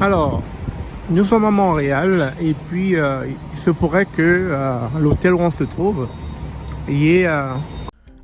Alors, nous sommes à Montréal et puis il se pourrait que l'hôtel où on se trouve y ait...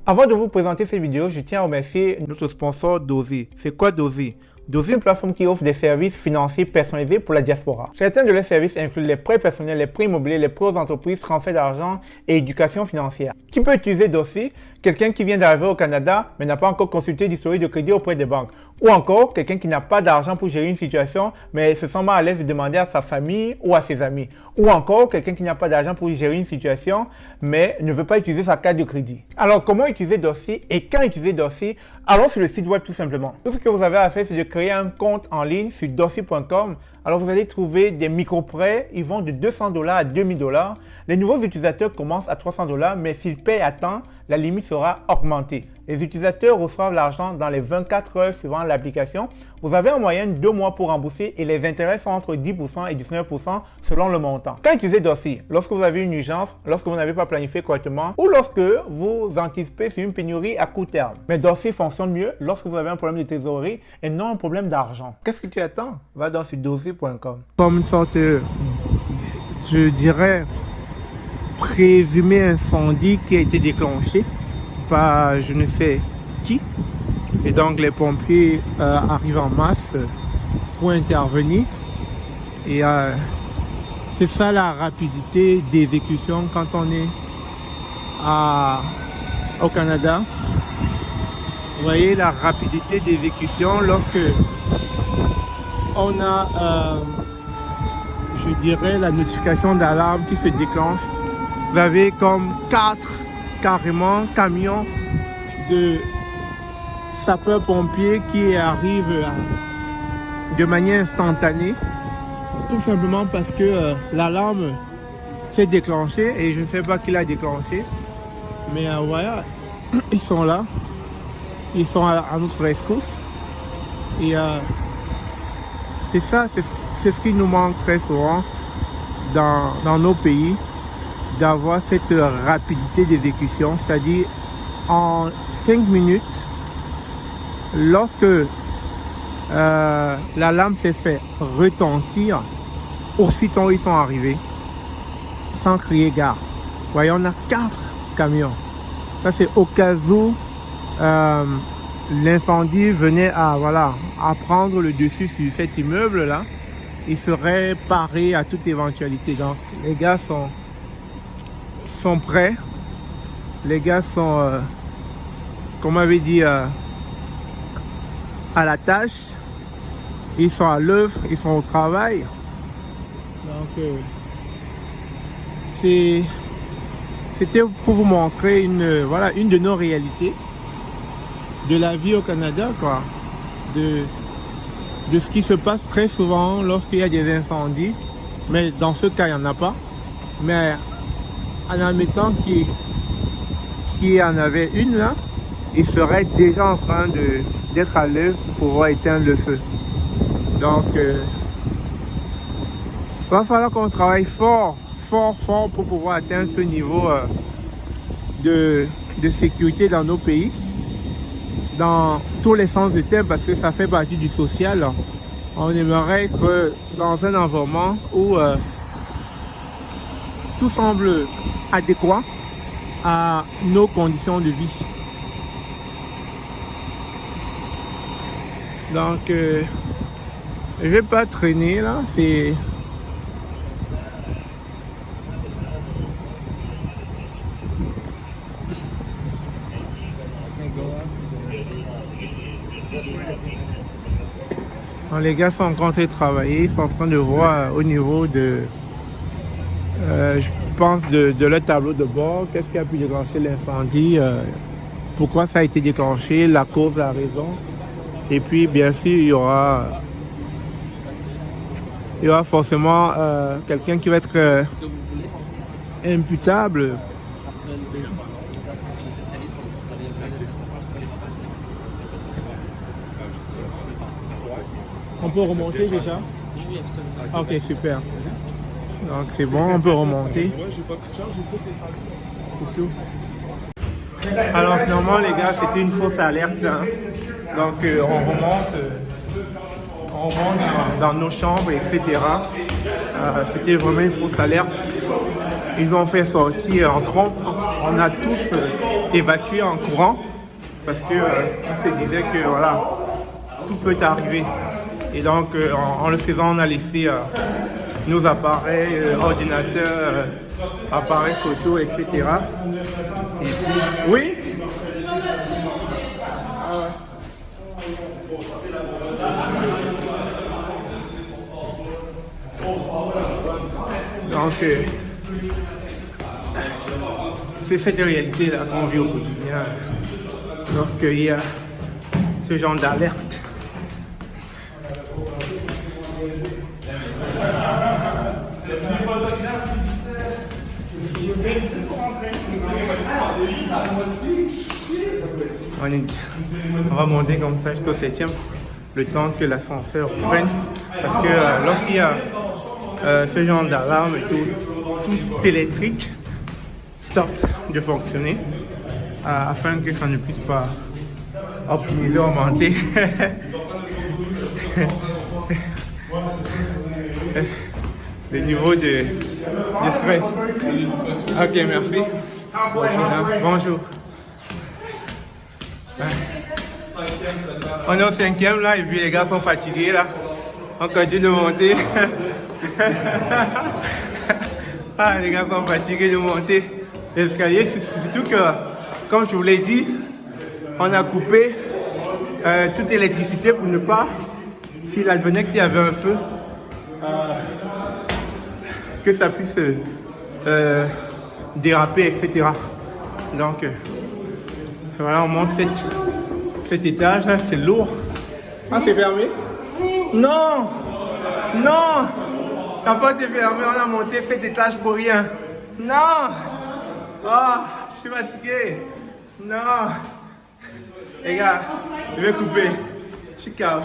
Avant de vous présenter cette vidéo, je tiens à remercier notre sponsor Dozy. C'est quoi Dozy? Dozy est une plateforme qui offre des services financiers personnalisés pour la diaspora. Certains de leurs services incluent les prêts personnels, les prêts immobiliers, les prêts aux entreprises, transferts d'argent et éducation financière. Qui peut utiliser Dozy? Quelqu'un qui vient d'arriver au Canada mais n'a pas encore consulté d'historique de crédit auprès des banques. Ou encore quelqu'un qui n'a pas d'argent pour gérer une situation mais se sent mal à l'aise de demander à sa famille ou à ses amis. Ou encore quelqu'un qui n'a pas d'argent pour gérer une situation mais ne veut pas utiliser sa carte de crédit. Alors comment utiliser Dozy et quand utiliser Dozy? Allons sur le site web tout simplement. Tout ce que vous avez à faire, c'est de créer un compte en ligne sur dozy.com. Alors vous allez trouver des micro-prêts, ils vont de 200 $ à 2000 $. Les nouveaux utilisateurs commencent à 300 $, mais s'ils payent à temps, la limite sera augmentée. Les utilisateurs reçoivent l'argent dans les 24 heures suivant l'application. Vous avez en moyenne 2 mois pour rembourser et les intérêts sont entre 10% et 19% selon le montant. Quand utiliser Dozy? Lorsque vous avez une urgence, lorsque vous n'avez pas planifié correctement ou lorsque vous anticipez sur une pénurie à court terme. Mais Dozy fonctionne mieux lorsque vous avez un problème de trésorerie et non un problème d'argent. Qu'est-ce que tu attends? Va donc sur dozy.com. Comme une sorte, je dirais, présumé incendie qui a été déclenché par je ne sais qui. Et donc les pompiers arrivent en masse pour intervenir. Et c'est ça la rapidité d'exécution quand on est au Canada. Vous voyez la rapidité d'exécution lorsque on a, je dirais, la notification d'alarme qui se déclenche. Vous avez comme 4 carrément camions de sapeurs-pompiers qui arrivent de manière instantanée, tout simplement parce que l'alarme s'est déclenchée et je ne sais pas qui l'a déclenché, mais voilà, ils sont là, ils sont à notre rescousse et c'est ça, c'est ce qui nous manque très souvent dans nos pays, d'avoir cette rapidité d'exécution, c'est-à-dire en 5 minutes, lorsque l'alarme s'est fait retentir, aussitôt ils sont arrivés, sans crier gare. Vous voyez, on a 4 camions. Ça c'est au cas où l'incendie venait à prendre le dessus sur cet immeuble là, il serait paré à toute éventualité. Donc les gars sont prêts, les gars sont comme on avait dit à la tâche, ils sont à l'œuvre, ils sont au travail. Donc c'était pour vous montrer une de nos réalités de la vie au Canada, quoi, de ce qui se passe très souvent lorsqu'il y a des incendies, mais dans ce cas il n'y en a pas, mais en admettant qu'il y en avait une là, il serait déjà en train d'être à l'œuvre pour pouvoir éteindre le feu. Donc il va falloir qu'on travaille fort pour pouvoir atteindre ce niveau de sécurité dans nos pays, dans tous les sens du terme, parce que ça fait partie du social. On aimerait être dans un environnement où tout semble adéquat à nos conditions de vie. Donc je vais pas traîner là, c'est bon, les gars sont en train de travailler, ils sont en train de voir au niveau de je pense de leur tableau de bord, qu'est-ce qui a pu déclencher l'incendie, pourquoi ça a été déclenché, la cause, la raison. Et puis bien sûr il y aura forcément quelqu'un qui va être imputable. On peut remonter déjà? Ok, super. Donc c'est bon, on peut remonter. Alors finalement les gars, c'était une fausse alerte, hein. Donc on monte dans nos chambres, etc. C'était vraiment une fausse alerte. Ils ont fait sortir en trompe. On a tous évacué en courant parce que on se disait que voilà, tout peut arriver. Et donc en le faisant, on a laissé nos appareils, ordinateurs, appareils photo, etc. Et puis, oui. Donc, c'est cette réalité-là qu'on vit au quotidien lorsqu'il y a ce genre d'alerte. On va monter comme ça jusqu'au 7e, le temps que l'ascenseur prenne. Parce que lorsqu'il y a ce genre d'alarme et tout électrique, stop de fonctionner afin que ça ne puisse pas optimiser, augmenter le niveau de stress. Ok, merci. Bonjour. On est au 5e là et puis les gars sont fatigués là. On continue de monter. Ah, les gars sont fatigués de monter l'escalier. Surtout que, comme je vous l'ai dit, on a coupé toute électricité pour ne pas, s'il advenait qu'il y avait un feu, que ça puisse déraper, etc. Donc, voilà, on monte cet étage là, c'est lourd. Ah, c'est fermé? Non! Non! La porte est fermée, on a monté cet étage pour rien. Non! Oh, je suis fatigué. Non! Les gars, je vais couper. Je suis calme.